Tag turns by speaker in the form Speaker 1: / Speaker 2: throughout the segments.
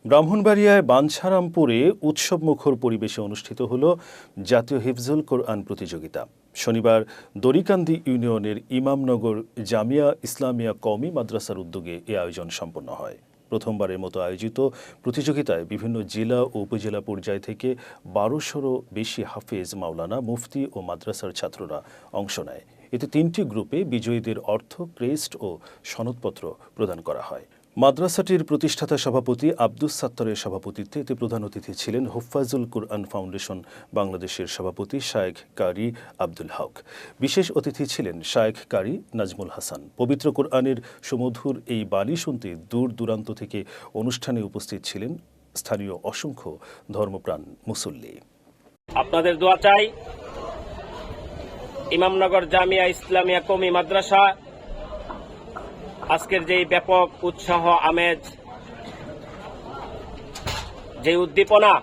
Speaker 1: ব্রাহ্মণবাড়িয়ায় বাঞ্ছারামপুরে উৎসবমুখর পরিবেশে অনুষ্ঠিত হল জাতীয় হিফজুল কোরআন প্রতিযোগিতা। শনিবার দড়িকান্দি ইউনিয়নের ইমামনগর জামিয়া ইসলামিয়া কওমি মাদ্রাসার উদ্যোগে এ আয়োজন সম্পন্ন হয়। প্রথমবারের মতো আয়োজিত প্রতিযোগিতায় বিভিন্ন জেলা ও উপজেলা পর্যায় থেকে ১২০০রও বেশি হাফেজ, মাওলানা, মুফতি ও মাদ্রাসার ছাত্ররা অংশ নেয়। এতে ৩টি গ্রুপে বিজয়ীদের অর্থ, ক্রেস্ট ও সনদপত্র প্রদান করা হয়। মাদ্রাসাটির প্রতিষ্ঠাতা সভাপতি আব্দুস সাত্তারের সভাপতিত্বে এতে প্রধান অতিথি ছিলেন হুফাজুল কুরআন ফাউন্ডেশন বাংলাদেশের সভাপতি শায়েখ কারি আব্দুল হক। বিশেষ অতিথি ছিলেন শায়েখ কারি নাজমুল হাসান। পবিত্র কুরআনের সুমধুর এই বাণী শুনতে দূর দূরান্ত থেকে অনুষ্ঠানে উপস্থিত ছিলেন স্থানীয় অসংখ্য ধর্মপ্রাণ মুসল্লি।
Speaker 2: আপনাদের দোয়া চাই ইমামনগর জামিয়া ইসলামিয়া কওমি মাদ্রাসা আজকের যে ব্যাপক উৎসাহ, আমেজ, যে উদ্দীপনা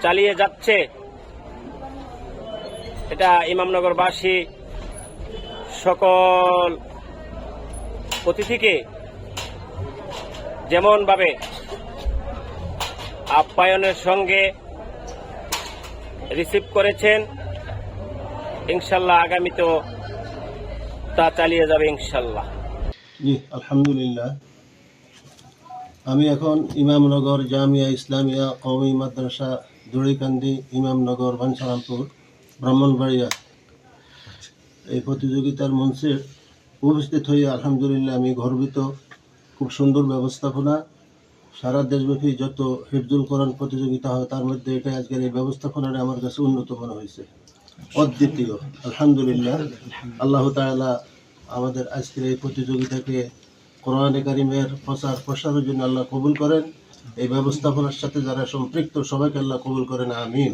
Speaker 2: চালিয়ে যাচ্ছে, এটা ইমামনগরবাসী সকল অতিথিকে যেমনভাবে আপ্যায়নের সঙ্গে রিসিভ করেছেন, ইনশাল্লাহ আগামীতেও তা চালিয়ে যাবে ইনশাল্লাহ।
Speaker 3: জি, আলহামদুলিল্লাহ। আমি এখন ইমামনগর জামিয়া ইসলামিয়া কওমি মাদ্রাসা দড়িকান্দি, ইমামনগর, বাঞ্ছারামপুর, ব্রাহ্মণবাড়িয়া এই প্রতিযোগিতার মঞ্চে উপস্থিত হয়ে আলহামদুলিল্লাহ আমি গর্বিত। খুব সুন্দর ব্যবস্থাপনা। সারা দেশব্যাপী যত হিফজুল কোরআন প্রতিযোগিতা হয় তার মধ্যে এটা আজকের এই ব্যবস্থাপনাটা আমার কাছে উন্নত মনে হয়েছে, অদ্বিতীয়। আলহামদুলিল্লাহ। আল্লাহ তাআলা আমাদের আজকের এই প্রতিযোগিতাকে কোরআনে কারিমের প্রসারের জন্য আল্লাহ কবুল করেন। এই ব্যবস্থাপনার সাথে যারা সম্পৃক্ত সবাইকে আল্লাহ কবুল করেন, আমিন।